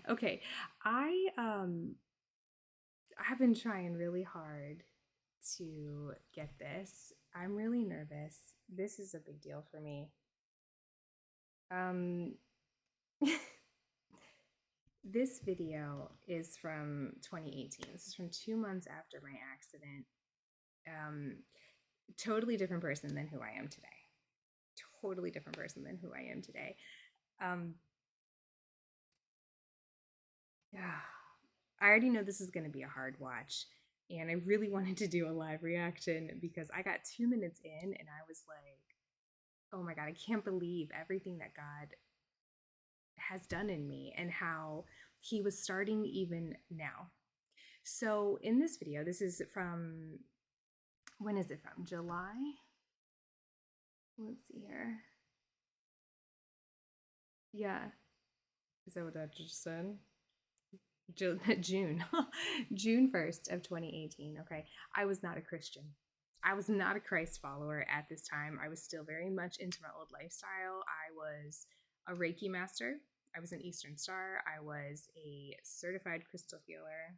Okay, I have been trying really hard to get this. I'm really nervous. This is a big deal for me. Um, this video is from 2018. This is from 2 months after my accident. Um, totally different person than who I am today. Totally different person than who I am today. Um, yeah, I already know this is going to be a hard watch. And I really wanted to do a live reaction because I got 2 minutes in and I was like, oh my God, I can't believe everything that God has done in me and how he was starting even now. So in this video, this is from, when is it from? July? Let's see here. Yeah. Is that what I just said? June, June 1st of 2018. Okay. I was not a Christian. I was not a Christ follower at this time. I was still very much into my old lifestyle. I was a Reiki master. I was an Eastern Star. I was a certified crystal healer.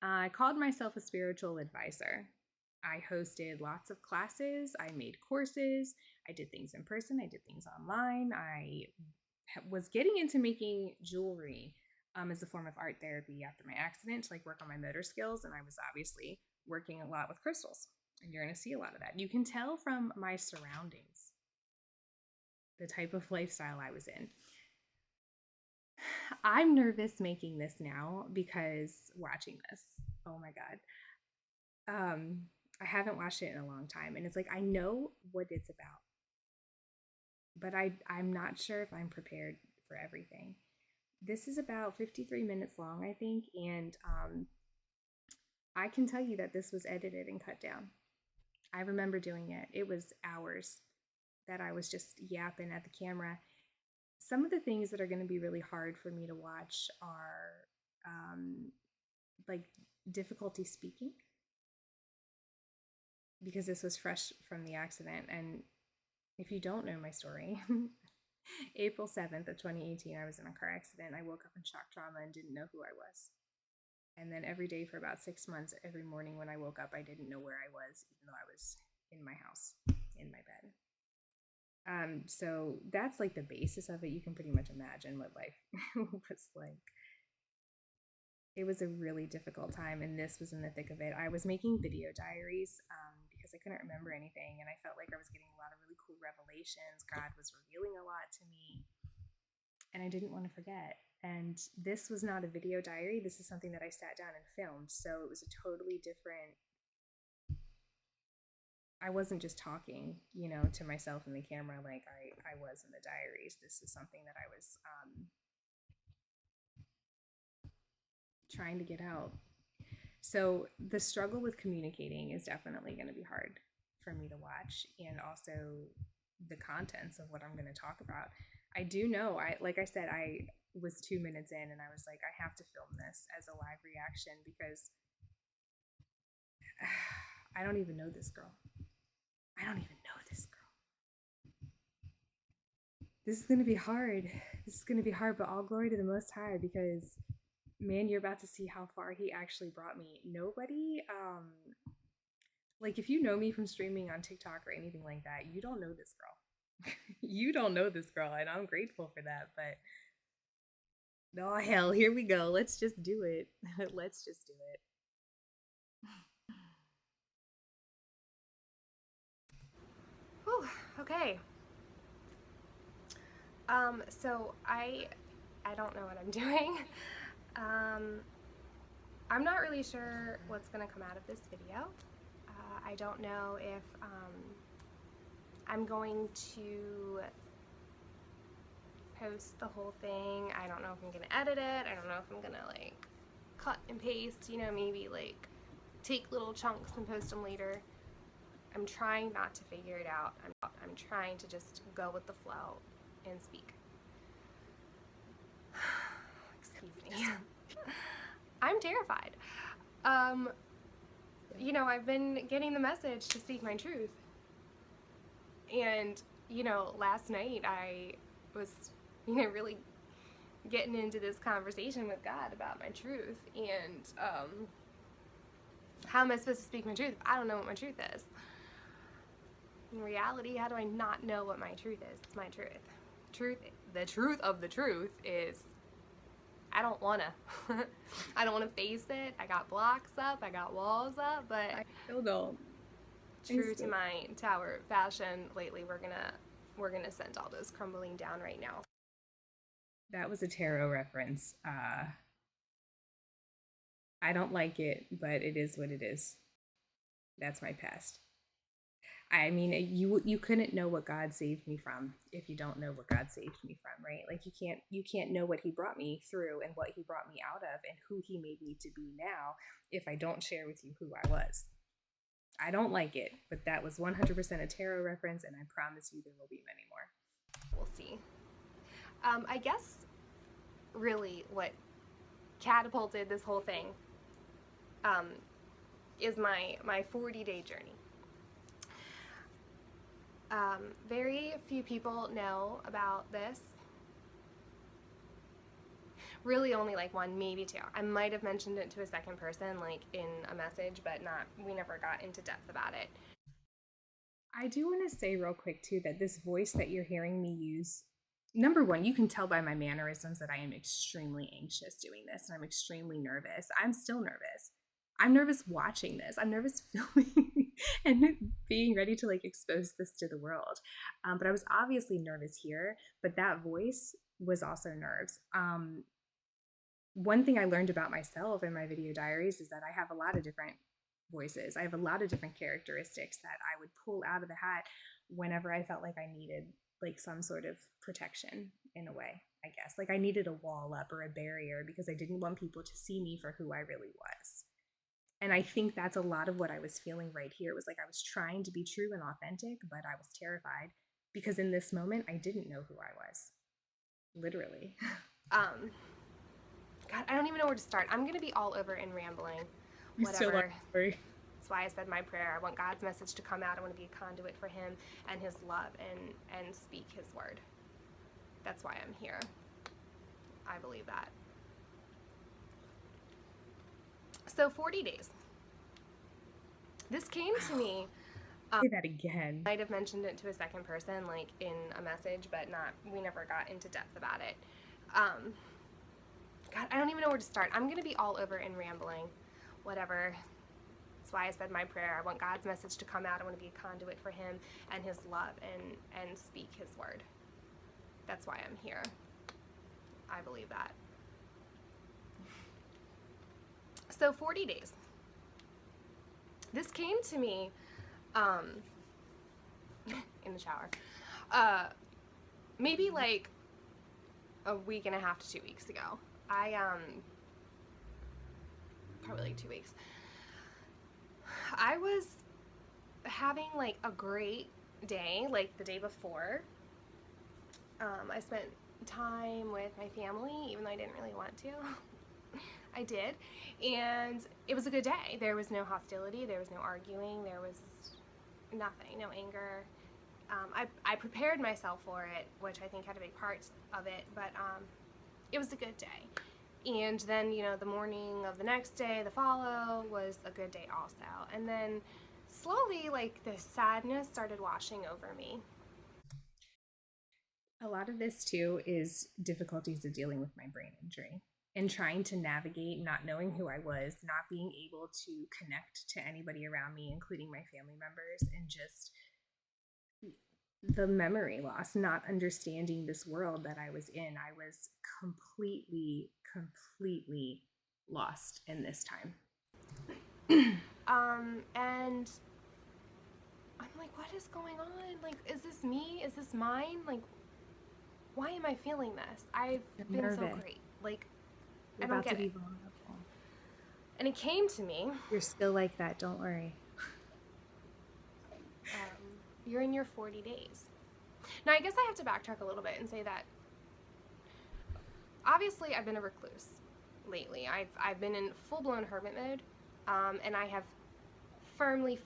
I called myself a spiritual advisor. I hosted lots of classes. I made courses. I did things in person. I did things online. I was getting into making jewelry as a form of art therapy after my accident to like work on my motor skills. And I was obviously working a lot with crystals. And you're going to see a lot of that. You can tell from my surroundings the type of lifestyle I was in. I'm nervous making this now because watching this, oh my God. I haven't watched it in a long time. And it's like, I know what it's about, but I'm not sure if I'm prepared for everything. This is about 53 minutes long, I think. And I can tell you that this was edited and cut down. I remember doing it. It was hours that I was just yapping at the camera. Some of the things that are going to be really hard for me to watch are like difficulty speaking because this was fresh from the accident. And if you don't know my story, April 7th of 2018, I was in a car accident. I woke up in shock trauma and didn't know who I was. And then every day for about 6 months, every morning when I woke up, I didn't know where I was, even though I was in my house, in my bed. So that's like the basis of it. You can pretty much imagine what life was like. It was a really difficult time, and this was in the thick of it. I was making video diaries because I couldn't remember anything, and I felt like I was getting a lot of really cool revelations. God was revealing a lot to me, and I didn't want to forget. And this was not a video diary. This is something that I sat down and filmed. So it was a totally different. I wasn't just talking, to myself in the camera like I was in the diaries. This is something that I was trying to get out. So the struggle with communicating is definitely going to be hard for me to watch, and also the contents of what I'm going to talk about. I do know, like I said, I was 2 minutes in and I was like, I have to film this as a live reaction because I don't even know this girl. I don't even know this girl. This is going to be hard. This is going to be hard, but all glory to the Most High because, man, you're about to see how far He actually brought me. Nobody, like, if you know me from streaming on TikTok or anything like that, you don't know this girl. You don't know this girl, and I'm grateful for that, but oh, hell, here we go. Let's just do it. Let's just do it. Whew, okay. So I don't know what I'm doing. I'm not really sure what's gonna come out of this video. I don't know if I'm going to post the whole thing. I don't know if I'm gonna edit it. I don't know if I'm gonna like cut and paste, maybe like take little chunks and post them later. I'm trying not to figure it out. I'm trying to just go with the flow and speak. Excuse me. I'm terrified. I've been getting the message to speak my truth. And, last night I was, really getting into this conversation with God about my truth, and how am I supposed to speak my truth if I don't know what my truth is? In reality, how do I not know what my truth is? It's my truth. The truth of the truth is I don't wanna. I don't wanna face it. I got blocks up, I got walls up, but I still don't. true to my tower fashion lately, we're gonna send all those crumbling down right now. That was a tarot reference. I don't like it, but it is what it is. That's my past. I mean, you couldn't know what God saved me from if you don't know what God saved me from, right? Like you can't know what He brought me through and what He brought me out of and who He made me to be now if I don't share with you who I was. I don't like it, but that was 100% a tarot reference, and I promise you there will be many more. We'll see. I guess really what catapulted this whole thing um, is my 40-day journey. Very few people know about this. Really only like one, maybe two. I might have mentioned it to a second person like in a message, but we never got into depth about it. I do want to say real quick too that this voice that you're hearing me use, number one, you can tell by my mannerisms that I am extremely anxious doing this and I'm extremely nervous. I'm still nervous. I'm nervous watching this. I'm nervous filming and being ready to like expose this to the world. But I was obviously nervous here, but that voice was also nerves. One thing I learned about myself in my video diaries is that I have a lot of different voices. I have a lot of different characteristics that I would pull out of the hat whenever I felt like I needed like some sort of protection in a way, I guess. Like I needed a wall up or a barrier because I didn't want people to see me for who I really was. And I think that's a lot of what I was feeling right here. It was like I was trying to be true and authentic, but I was terrified because in this moment I didn't know who I was. Literally. God, I don't even know where to start. I'm gonna be all over and rambling. Whatever. That's why I said my prayer. I want God's message to come out. I want to be a conduit for Him and His love and speak His word. That's why I'm here. I believe that. So 40 days. This came to me. Say that again. I might have mentioned it to a second person, like in a message, but we never got into depth about it. God, I don't even know where to start. I'm gonna be all over and rambling. Whatever. That's why I said my prayer. I want God's message to come out. I want to be a conduit for Him and His love and speak His word. That's why I'm here. I believe that. So 40 days. This came to me in the shower. Maybe like a week and a half to 2 weeks ago. Probably like 2 weeks. I was having like a great day, like the day before. I spent time with my family, even though I didn't really want to. I did, and it was a good day. There was no hostility, there was no arguing, there was nothing, no anger. I prepared myself for it, which I think had a big part of it, but it was a good day. And then, the morning of the next day, the follow, was a good day also. And then slowly, like, this sadness started washing over me. A lot of this too is difficulties of dealing with my brain injury and trying to navigate not knowing who I was, not being able to connect to anybody around me, including my family members, and just the memory loss, not understanding this world that I was in. I was completely lost in this time. And I'm like, what is going on? Like, is this me? Is this mine? Like, why am I feeling this? I've been nervous. So great. Like, You're I don't about get to be it. vulnerable. And it came to me. You're still like that, don't worry. You're in your 40 days. Now, I guess I have to backtrack a little bit and say that obviously I've been a recluse lately. I've been in full-blown hermit mode, and I have firmly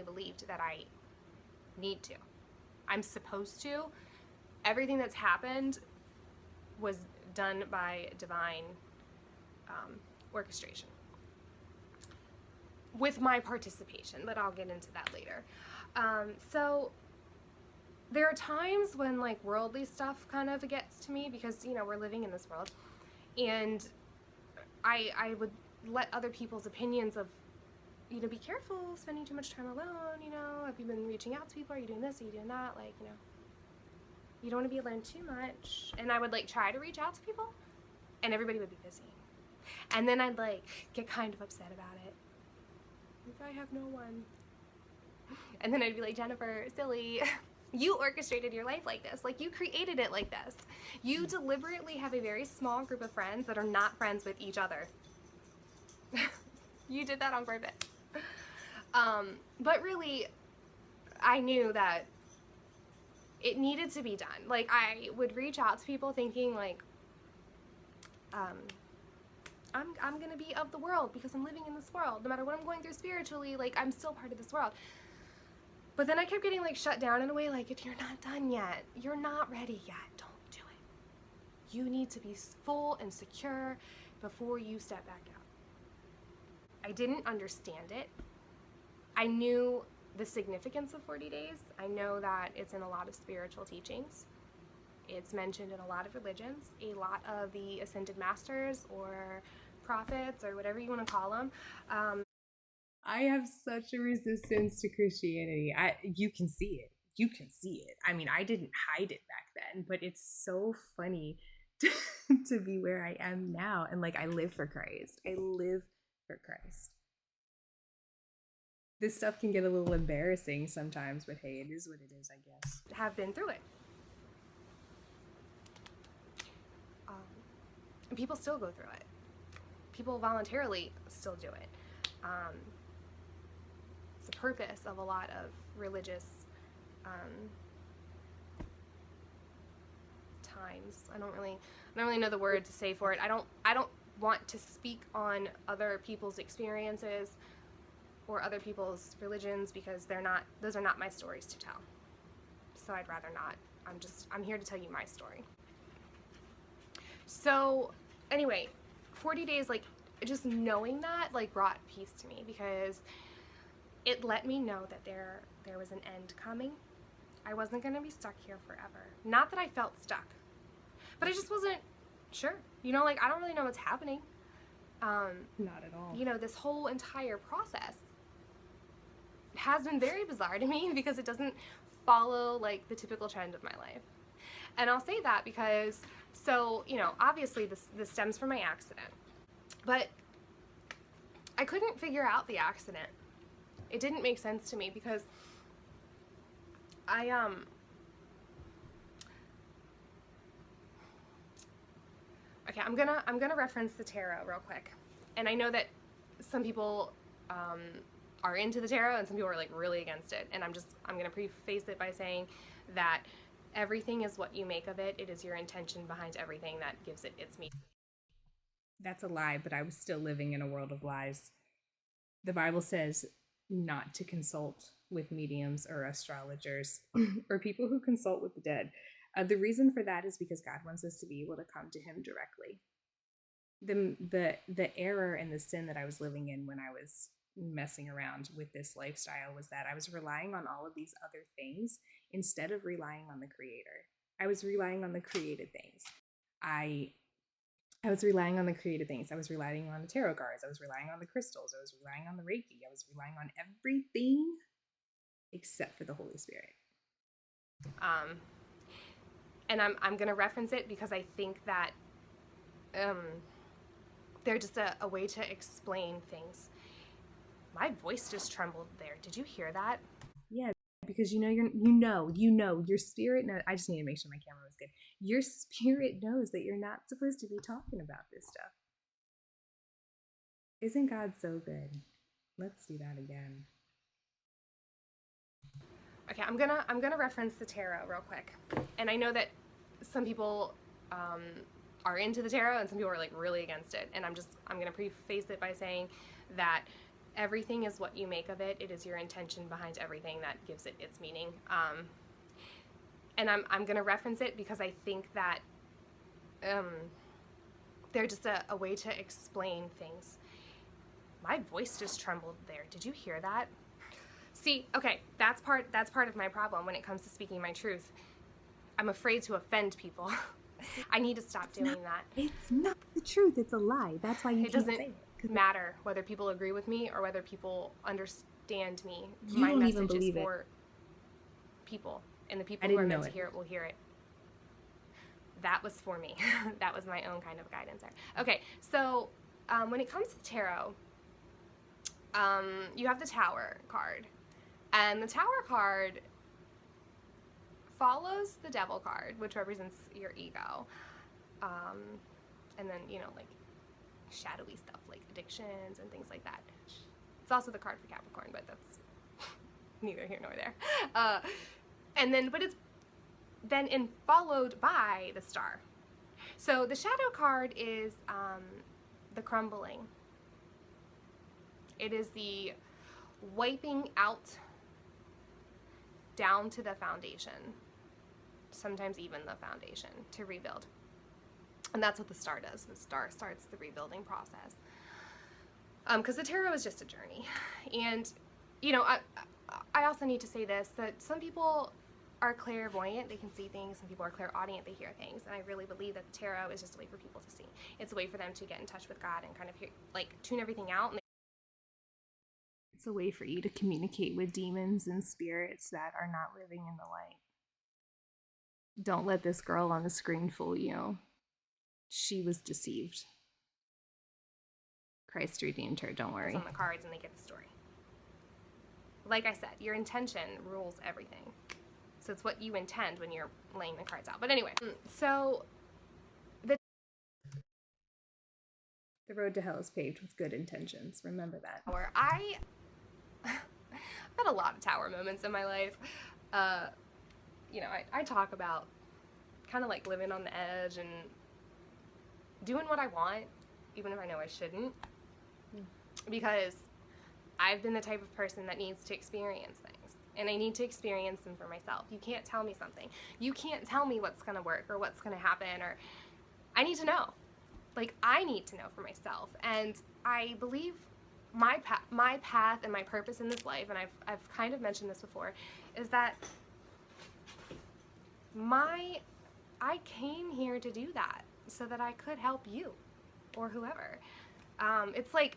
believed that I need to. I'm supposed to. Everything that's happened was done by divine orchestration with my participation, but I'll get into that later. So there are times when like worldly stuff kind of gets to me because, you know, we're living in this world, and I would let other people's opinions of, you know, be careful spending too much time alone, you know, have you been reaching out to people, are you doing this, are you doing that, like, you know, you don't want to be alone too much. And I would like try to reach out to people and everybody would be busy, and then I'd like get kind of upset about it, like I have no one, and then I'd be like, Jennifer, silly, you orchestrated your life like this, like you created it like this, you deliberately have a very small group of friends that are not friends with each other. You did that on purpose. But really, I knew that it needed to be done. Like, I would reach out to people thinking, like, I'm gonna be of the world because I'm living in this world. No matter what I'm going through spiritually, like, I'm still part of this world. But then I kept getting, like, shut down in a way, like, if you're not done yet, you're not ready yet, don't do it. You need to be full and secure before you step back out. I didn't understand it. I knew the significance of 40 days. I know that it's in a lot of spiritual teachings. It's mentioned in a lot of religions. A lot of the ascended masters or prophets or whatever you want to call them. I have such a resistance to Christianity. You can see it. You can see it. I mean, I didn't hide it back then, but it's so funny to be where I am now. And like, I live for Christ. I live for Christ. This stuff can get a little embarrassing sometimes, but hey, it is what it is, I guess. Have been through it. And people still go through it. People voluntarily still do it. It's the purpose of a lot of religious times. I don't really know the word to say for it. I don't want to speak on other people's experiences or other people's religions because those are not my stories to tell. So I'd rather not. I'm here to tell you my story. So anyway, 40 days, like, just knowing that, like, brought peace to me because it let me know that there was an end coming. I wasn't going to be stuck here forever. Not that I felt stuck, but I just wasn't sure. You know, like, I don't really know what's happening. Not at all. You know, this whole entire process has been very bizarre to me because it doesn't follow, like, the typical trend of my life. And I'll say that because, so, you know, obviously this stems from my accident, but I couldn't figure out the accident. It didn't make sense to me because okay, I'm gonna reference the tarot real quick. And I know that some people are into the tarot and some people are like really against it. And I'm gonna preface it by saying that everything is what you make of it. It is your intention behind everything that gives it its meaning. That's a lie, but I was still living in a world of lies. The Bible says not to consult with mediums or astrologers or people who consult with the dead. The reason for that is because God wants us to be able to come to him directly. The error and the sin that I was living in when I was messing around with this lifestyle was that I was relying on all of these other things instead of relying on the creator. I was relying on the created things. I was relying on the created things. I was relying on the tarot cards. I was relying on the crystals. I was relying on the reiki. I was relying on everything except for the Holy Spirit. And I'm going to reference it because I think that they're just a way to explain things. My voice just trembled there. Did you hear that? Yeah, because you know your spirit knows. I just need to make sure my camera was good. Your spirit knows that you're not supposed to be talking about this stuff. Isn't God so good? Let's do that again. Okay, I'm gonna reference the tarot real quick, and I know that some people are into the tarot and some people are like really against it, and I'm gonna preface it by saying that everything is what you make of it. It is your intention behind everything that gives it its meaning. And I'm gonna reference it because I think that they're just a way to explain things. My voice just trembled there. Did you hear that? See, okay, that's part of my problem when it comes to speaking my truth. I'm afraid to offend people. I need to stop doing that. It's not the truth. It's a lie. That's why you It can't doesn't say it. matter whether people agree with me or whether people understand me. You My don't message even believe is it. for people, and the people I who are didn't meant know to it. hear it will hear it. That was for me. That was my own kind of guidance there. Okay, so when it comes to tarot, you have the Tower card. And the Tower card follows the Devil card, which represents your ego. And then, you know, like shadowy stuff like addictions and things like that. It's also the card for Capricorn, but that's neither here nor there. But it's then followed by the Star. So the Shadow card is the crumbling. It is the wiping out down to the foundation, sometimes even the foundation, to rebuild. And that's what the Star does. The Star starts the rebuilding process. Because the tarot is just a journey. And, you know, I also need to say this, that some people are clairvoyant, they can see things. Some people are clairaudient, they hear things. And I really believe that the tarot is just a way for people to see. It's a way for them to get in touch with God and kind of hear, like, tune everything out. And It's a way for you to communicate with demons and spirits that are not living in the light. Don't let this girl on the screen fool you. She was deceived. Christ redeemed her, don't worry. on the cards and they get the story. Like I said, your intention rules everything. So it's what you intend when you're laying the cards out. But anyway, so the road to hell is paved with good intentions. Remember that. I've had a lot of tower moments in my life. You know, I talk about kind of like living on the edge and doing what I want, even if I know I shouldn't. Because I've been the type of person that needs to experience things. And I need to experience them for myself. You can't tell me something. You can't tell me what's going to work or what's going to happen. Or I need to know. Like, I need to know for myself. And I believe my path and my purpose in this life, and I've kind of mentioned this before, is that I came here to do that so that I could help you or whoever. It's like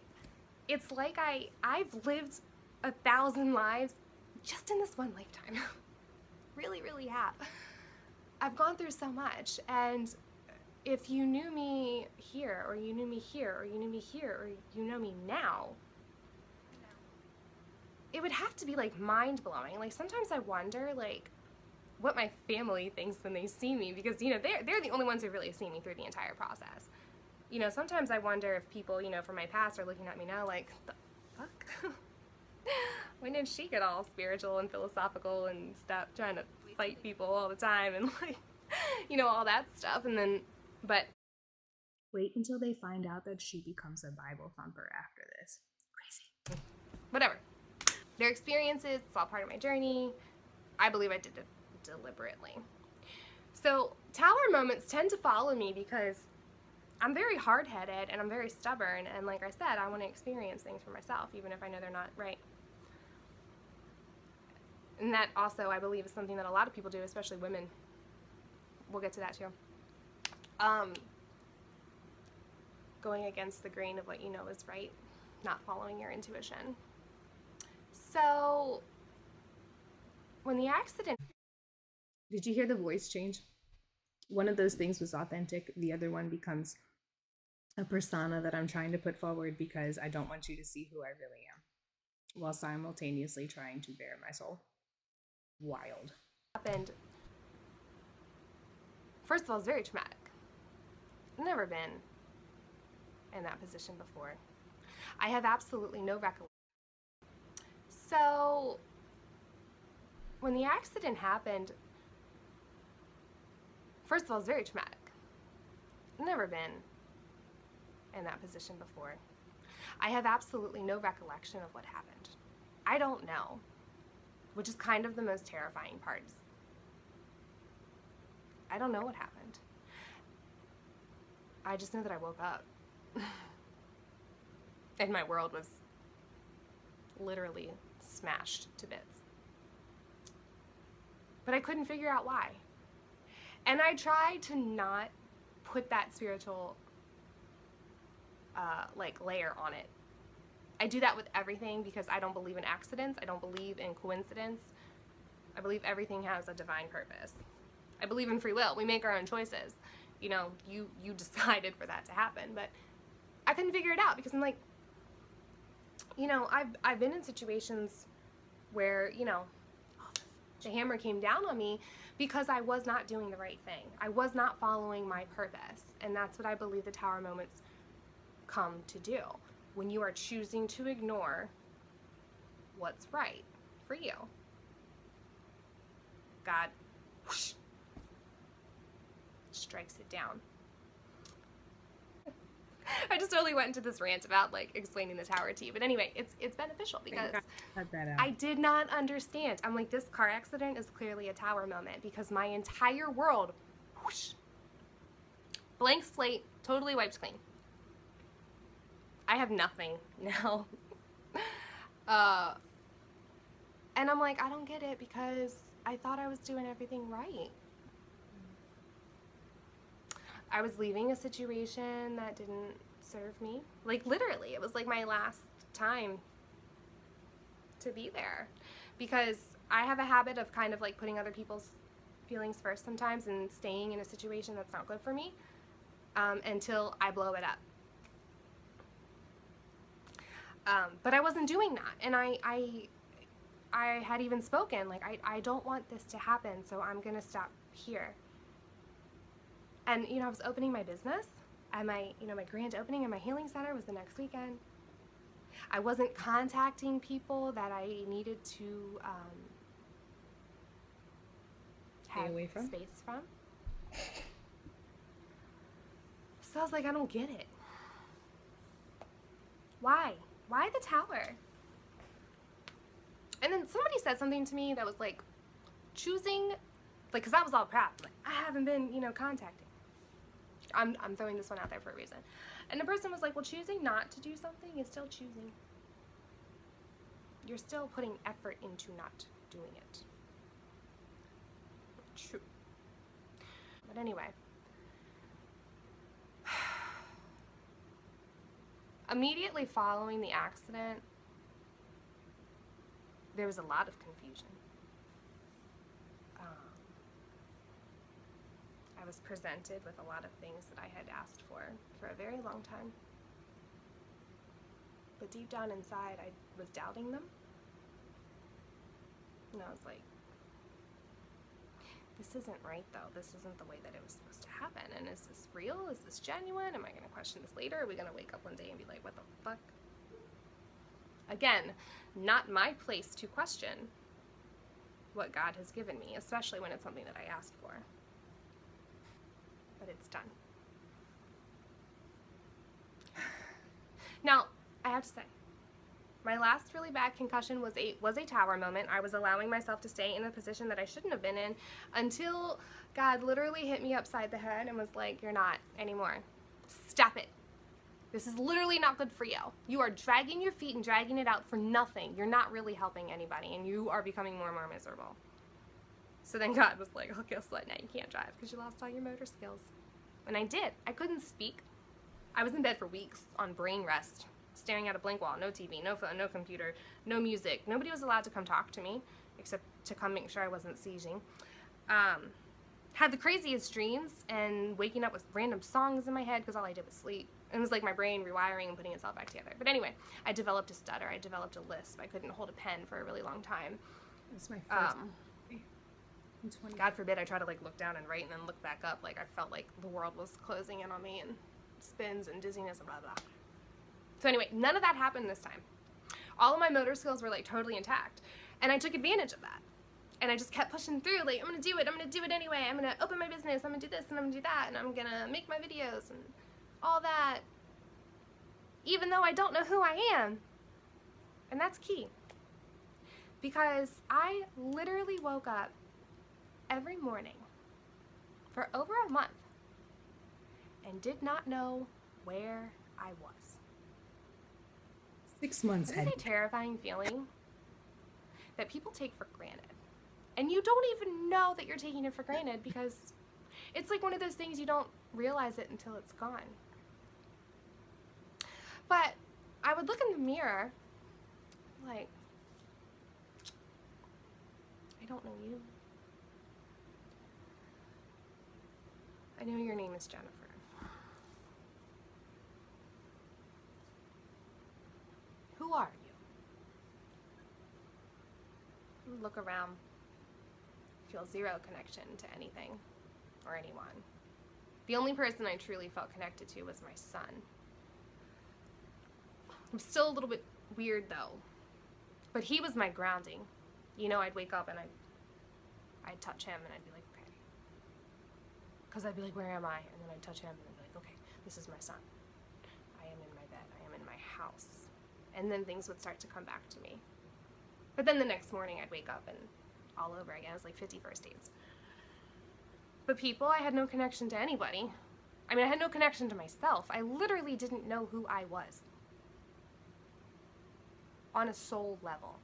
I've lived 1,000 lives just in this one lifetime. Really, really have. I've gone through so much, and if you knew me here, or you knew me here, or you knew me here, or you know me now, it would have to be like mind-blowing. Like, sometimes I wonder, like, what my family thinks when they see me, because, you know, they're the only ones who really see me through the entire process. You know, sometimes I wonder if people, you know, from my past are looking at me now like, the fuck? When did she get all spiritual and philosophical and stop trying to fight people all the time and, like, you know, all that stuff? And then, but wait until they find out that she becomes a Bible thumper after this. Crazy. Whatever. Their experiences, it's all part of my journey. I believe I did it deliberately. So tower moments tend to follow me because I'm very hard-headed and I'm very stubborn, and like I said, I want to experience things for myself, even if I know they're not right. And that also, I believe, is something that a lot of people do, especially women. We'll get to that too. Going against the grain of what you know is right, not following your intuition. So when the accident... Did you hear the voice change? One of those things was authentic. The other one becomes a persona that I'm trying to put forward because I don't want you to see who I really am, while simultaneously trying to bare my soul. Wild. Happened. First of all, it's very traumatic. I've never been in that position before. I have absolutely no recollection. So when the accident happened, first of all, it's very traumatic. I've never been in that position before. I have absolutely no recollection of what happened. I don't know, which is kind of the most terrifying part. I don't know what happened. I just know that I woke up and my world was literally smashed to bits. But I couldn't figure out why. And I tried to not put that spiritual layer on it. I do that with everything because I don't believe in accidents. I don't believe in coincidence. I believe everything has a divine purpose. I believe in free will. We make our own choices. You know, you decided for that to happen. But I couldn't figure it out because I'm like, you know, I've been in situations where, you know, the hammer came down on me because I was not doing the right thing. I was not following my purpose. And that's what I believe the tower moments come to do. When you are choosing to ignore what's right for you. God whoosh, strikes it down. I just totally went into this rant about like explaining the tower to you. But anyway, it's beneficial because I did not understand. I'm like, this car accident is clearly a tower moment because my entire world, whoosh, blank slate, totally wiped clean. I have nothing now. And I'm like, I don't get it because I thought I was doing everything right. I was leaving a situation that didn't serve me. Like literally, it was like my last time to be there because I have a habit of kind of like putting other people's feelings first sometimes and staying in a situation that's not good for me until I blow it up. But I wasn't doing that, and I had even spoken, like, I don't want this to happen, so I'm gonna stop here. And, you know, I was opening my business, and my grand opening in my healing center was the next weekend. I wasn't contacting people that I needed to have away from? space from. So I was like, I don't get it. Why? Why the tower? And then somebody said something to me that was like, choosing, like, because I was all proud. Like, I haven't been, you know, contacting. I'm throwing this one out there for a reason. And the person was like, well, choosing not to do something is still choosing. You're still putting effort into not doing it. True. But anyway. Immediately following the accident, there was a lot of confusion. I was presented with a lot of things that I had asked for a very long time. But deep down inside, I was doubting them. And I was like, this isn't right though. This isn't the way that it was supposed to happen. And is this real? Is this genuine? Am I going to question this later? Are we going to wake up one day and be like, what the fuck? Again, not my place to question what God has given me, especially when it's something that I asked for. But it's done. Now, I have to say, my last really bad concussion was a tower moment. I was allowing myself to stay in a position that I shouldn't have been in until God literally hit me upside the head and was like, you're not anymore. Stop it. This is literally not good for you. You are dragging your feet and dragging it out for nothing. You're not really helping anybody, and you are becoming more and more miserable. So then God was like, oh, guess what? Now you can't drive because you lost all your motor skills. And I did. I couldn't speak. I was in bed for weeks on brain rest, staring at a blank wall, no TV, no phone, no computer, no music. Nobody was allowed to come talk to me except to come make sure I wasn't seizing. Had the craziest dreams and waking up with random songs in my head because all I did was sleep. It was like my brain rewiring and putting itself back together. But anyway, I developed a stutter. I developed a lisp. I couldn't hold a pen for a really long time. That's my first. God forbid I try to like look down and write and then look back up. Like I felt like the world was closing in on me and spins and dizziness and blah, blah. So anyway, none of that happened this time. All of my motor skills were like totally intact. And I took advantage of that. And I just kept pushing through, like, I'm going to do it. I'm going to do it anyway. I'm going to open my business. I'm going to do this and I'm going to do that. And I'm going to make my videos and all that. Even though I don't know who I am. And that's key. Because I literally woke up every morning for over a month and did not know where I was. 6 months This is a terrifying feeling that people take for granted. And you don't even know that you're taking it for granted because it's like one of those things you don't realize it until it's gone. But I would look in the mirror like, I don't know you. I know your name is Jennifer. Who are you? I would look around, feel zero connection to anything or anyone. The only person I truly felt connected to was my son. I'm still a little bit weird though, but he was my grounding. You know, I'd wake up and I'd touch him and I'd be like, okay. Because I'd be like, where am I? And then I'd touch him and I'd be like, okay, this is my son. I am in my bed. I am in my house. And then things would start to come back to me. But then the next morning I'd wake up and all over again. It was like 50 first dates. But people, I had no connection to anybody. I mean, I had no connection to myself. I literally didn't know who I was. On a soul level.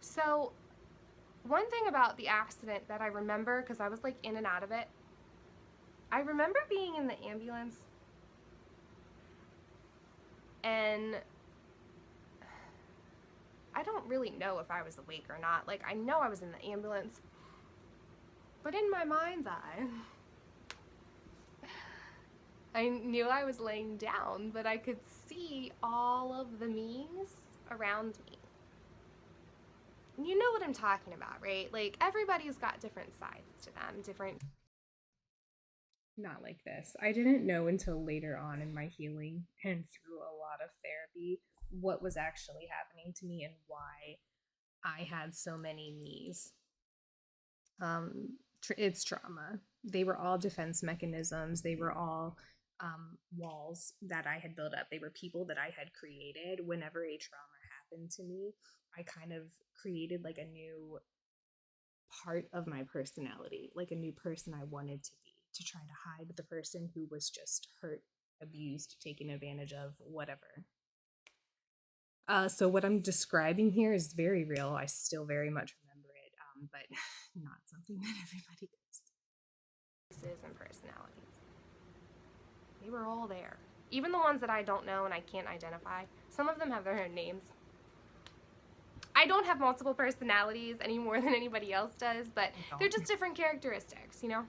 So, one thing about the accident that I remember, because I was like in and out of it, I remember being in the ambulance and I don't really know if I was awake or not. Like, I know I was in the ambulance, but in my mind's eye, I knew I was laying down, but I could see all of the me's around me. You know what I'm talking about, right? Like, everybody's got different sides to them, different. Not like this. I didn't know until later on in my healing and through a lot of therapy what was actually happening to me and why I had so many me's. It's trauma. They were all defense mechanisms. They were all walls that I had built up. They were people that I had created. Whenever a trauma happened to me, I kind of created like a new part of my personality, like a new person I wanted to be, to try to hide the person who was just hurt, abused, taken advantage of, whatever. So what I'm describing here is very real. I still very much remember it, but not something that everybody does. And personalities. They were all there. Even the ones that I don't know and I can't identify. Some of them have their own names. I don't have multiple personalities any more than anybody else does, but they're just different characteristics, you know?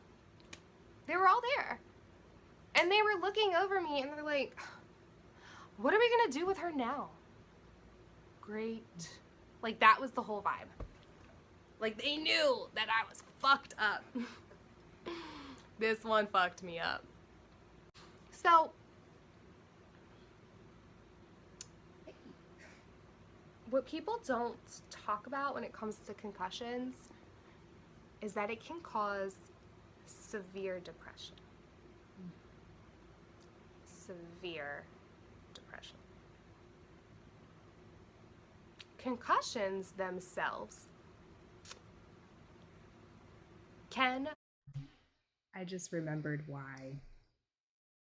They were all there. And they were looking over me and they're like, what are we gonna do with her now? Great. Like, that was the whole vibe. Like, they knew that I was fucked up. This one fucked me up. So, what people don't talk about when it comes to concussions is that it can cause severe depression. Severe depression. Concussions themselves can... I just remembered why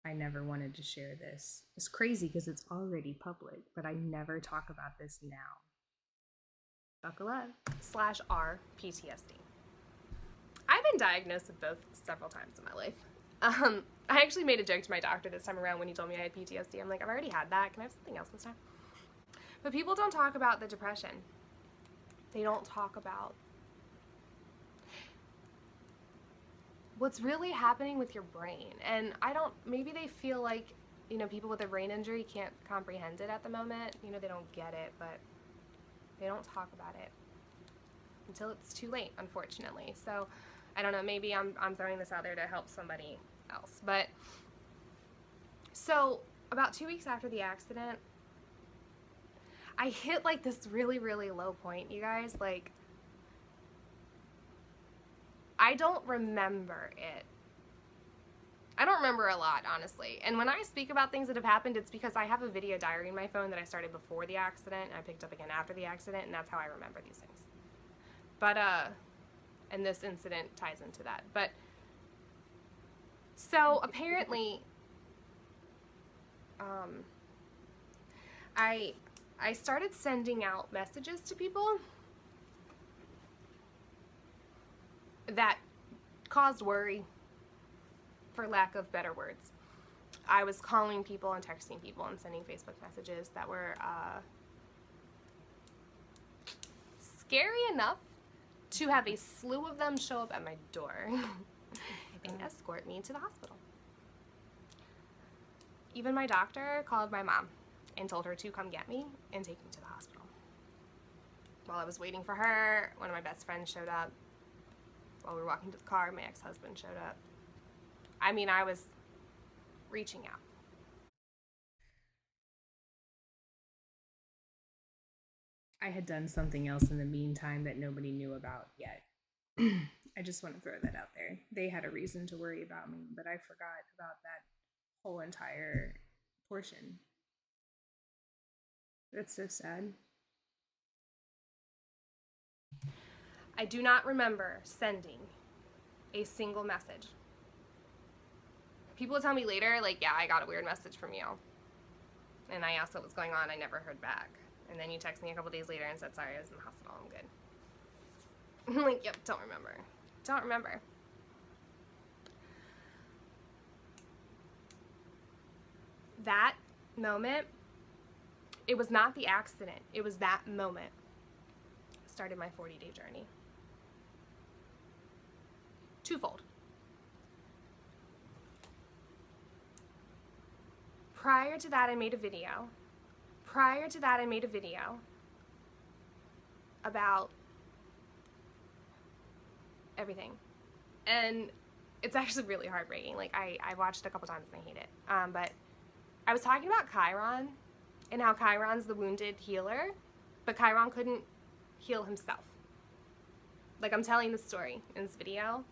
I never wanted to share this. It's crazy because it's already public, but I never talk about this now. Buckle up. /R PTSD. I've been diagnosed with both several times in my life. I actually made a joke to my doctor this time around when he told me I had PTSD. I'm like, I've already had that. Can I have something else this time? But people don't talk about the depression. They don't talk about what's really happening with your brain. And maybe they feel like, you know, people with a brain injury can't comprehend it at the moment. You know, they don't get it, but they don't talk about it until it's too late, unfortunately. So, I don't know, maybe I'm throwing this out there to help somebody else. But, so, about 2 weeks after the accident, I hit like this really, really low point, you guys. Like, I don't remember it. I don't remember a lot, honestly. And when I speak about things that have happened, it's because I have a video diary in my phone that I started before the accident, and I picked up again after the accident, and that's how I remember these things. But, And this incident ties into that. But so apparently, I started sending out messages to people that caused worry, for lack of better words. I was calling people and texting people and sending Facebook messages that were scary enough to have a slew of them show up at my door and escort me to the hospital. Even my doctor called my mom and told her to come get me and take me to the hospital. While I was waiting for her, one of my best friends showed up. While we were walking to the car, my ex-husband showed up. I mean, I was reaching out. I had done something else in the meantime that nobody knew about yet. I just want to throw that out there. They had a reason to worry about me, but I forgot about that whole entire portion. That's so sad. I do not remember sending a single message. People will tell me later, like, yeah, I got a weird message from you. And I asked what was going on. I never heard back. And then you text me a couple days later and said, sorry, I was in the hospital. I'm good. I'm like, yep, don't remember. Don't remember. That moment, it was not the accident. It was that moment started my 40-day journey. Twofold. Prior to that, I made a video. Prior to that, I made a video about everything. And it's actually really heartbreaking. Like, I watched it a couple times and I hate it. But I was talking about Chiron and how Chiron's the wounded healer, but Chiron couldn't heal himself. Like, I'm telling the story in this video,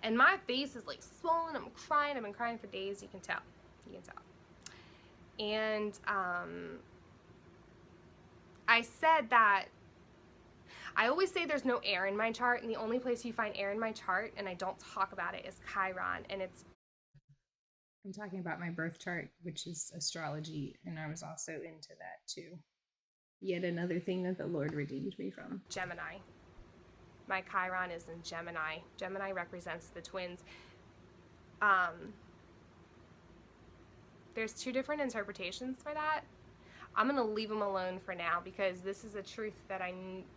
and my face is like swollen. I'm crying. I've been crying for days. You can tell. You can tell. And I said that I always say there's no air in my chart, and the only place you find air in my chart, and I don't talk about it, is Chiron, and it's... I'm talking about my birth chart, which is astrology, and I was also into that too. Yet another thing that the Lord redeemed me from. Gemini. My Chiron is in Gemini. Gemini represents the twins. There's two different interpretations for that. I'm going to leave them alone for now because this is a truth that I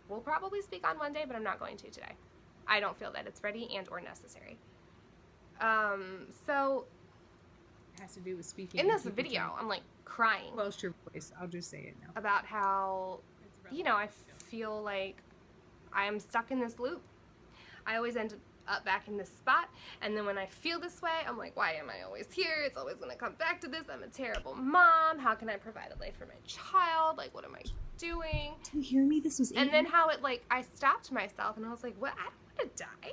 will probably speak on one day, but I'm not going to today. I don't feel that it's ready and or necessary. So it has to do with speaking. In this video, I'm like crying. Well, it's your voice. I'll just say it now. About how, you know, I feel like I am stuck in this loop. I always end up back in this spot, and then when I feel this way, I'm like, why am I always here? It's always gonna come back to this. I'm a terrible mom. How can I provide a life for my child? Like, what am I doing? Do you hear me? This was And then how it, like, I stopped myself and I was like, what? I don't want to die.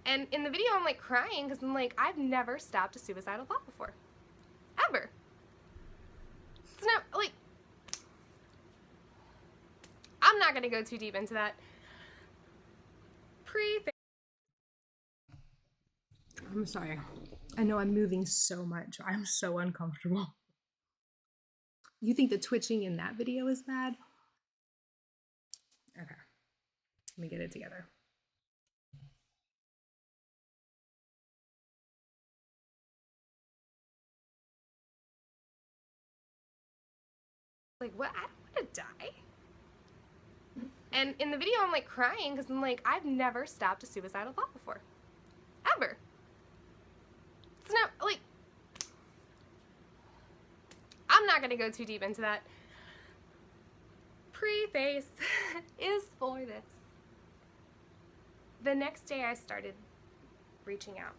And in the video, I'm like crying because I'm like, I've never stopped a suicidal thought before. Ever. It's not, like, I'm not gonna go too deep into that. I'm sorry. I know I'm moving so much. I'm so uncomfortable. You think the twitching in that video is bad? Okay. Let me get it together. Like, what? I don't want to die. And in the video, I'm like crying because I'm like, I've never stopped a suicidal thought before. Ever. It's not, like, I'm not going to go too deep into that. Preface is for this. The next day, I started reaching out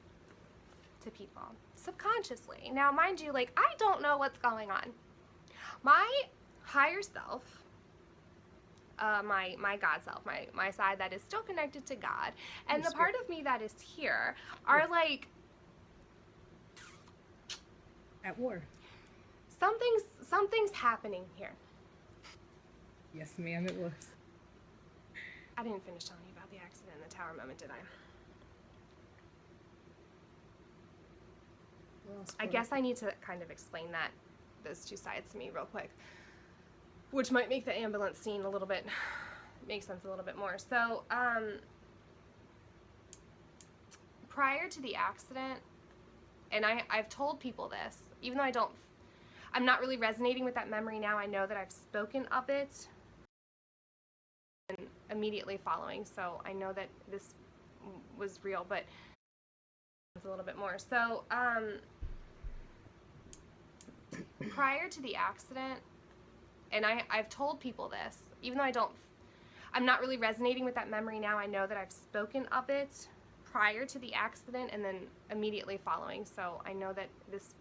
to people subconsciously. Now, mind you, like, I don't know what's going on. My higher self, my God self, my side that is still connected to God, and the part of me that is here are like at war. Something's happening here. Yes, ma'am, it was. I didn't finish telling you about the accident and the tower moment, did I? I guess I need to kind of explain those two sides to me real quick, which might make the ambulance scene a little bit, make sense a little bit more. So, prior to the accident, and I've told people this, even though I'm not really resonating with that memory now. I know that I've spoken of it and immediately following, so I know that this was real, but it's a little bit more. So, prior to the accident, and I've told people this, even though I'm not really resonating with that memory now. I know that I've spoken of it prior to the accident and then immediately following, so I know that this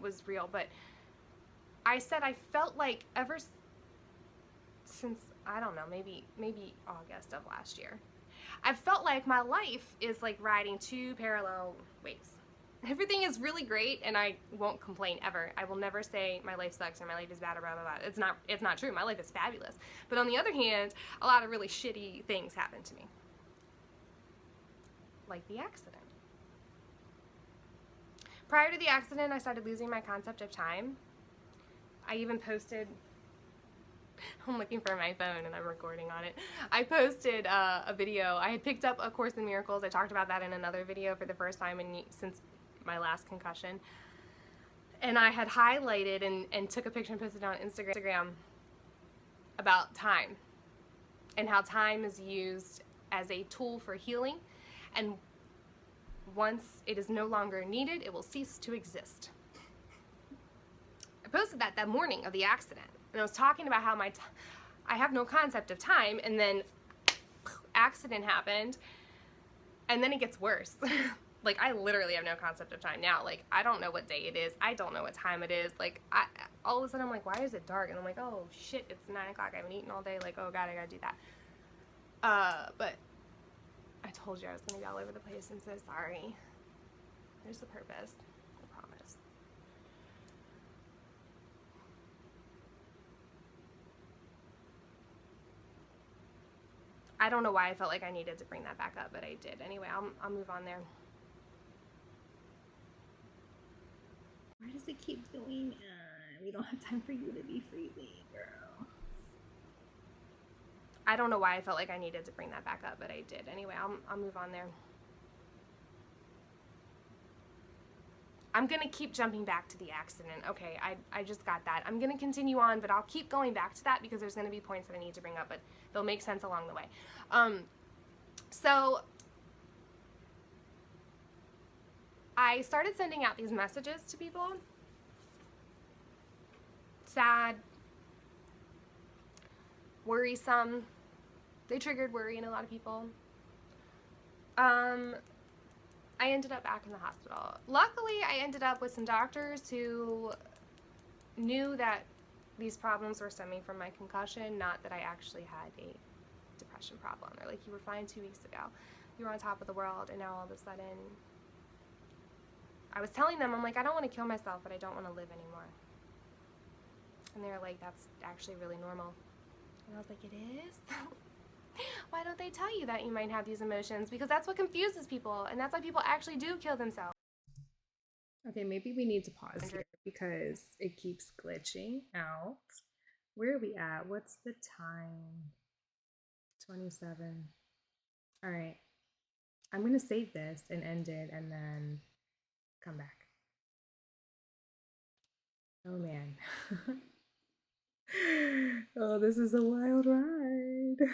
was real, but I said I felt like ever since, I don't know, maybe August of last year, I've felt like my life is like riding two parallel waves. Everything is really great, and I won't complain ever. I will never say my life sucks or my life is bad or blah, blah, blah. It's not true. My life is fabulous. But on the other hand, a lot of really shitty things happen to me. Like the accident. Prior to the accident, I started losing my concept of time. I even posted, I'm looking for my phone and I'm recording on it. I posted a video. I had picked up A Course in Miracles. I talked about that in another video for the first time since my last concussion. And I had highlighted and took a picture and posted it on Instagram about time and how time is used as a tool for healing, and once it is no longer needed, it will cease to exist. I posted that morning of the accident, and I was talking about how I have no concept of time, and then accident happened, and then it gets worse. Like, I literally have no concept of time now. Like, I don't know what day it is. I don't know what time it is. Like, all of a sudden I'm like, why is it dark? And I'm like, oh shit, it's 9 o'clock. I haven't eaten all day. Like, oh god, I gotta do that. But I told you I was gonna be all over the place. I'm so sorry. There's a purpose. I promise. I don't know why I felt like I needed to bring that back up, but I did. Anyway, I'll move on there. Why does it keep going? We don't have time for you to be freezing, girl. I don't know why I felt like I needed to bring that back up, but I did. Anyway, I'll move on there. I'm going to keep jumping back to the accident. Okay, I just got that. I'm going to continue on, but I'll keep going back to that because there's going to be points that I need to bring up, but they'll make sense along the way. So I started sending out these messages to people. Sad, worrisome. They triggered worry in a lot of people. I ended up back in the hospital. Luckily, I ended up with some doctors who knew that these problems were stemming from my concussion, not that I actually had a depression problem. They're like, you were fine 2 weeks ago. You were on top of the world, and now all of a sudden, I was telling them, I'm like, I don't want to kill myself, but I don't want to live anymore. And they were like, that's actually really normal. And I was like, it is? Why don't they tell you that you might have these emotions? Because that's what confuses people, and that's why people actually do kill themselves. Okay, maybe we need to pause here because it keeps glitching out. Where are we at? What's the time? 27. All right. I'm going to save this and end it and then come back. Oh, man. Oh, this is a wild ride.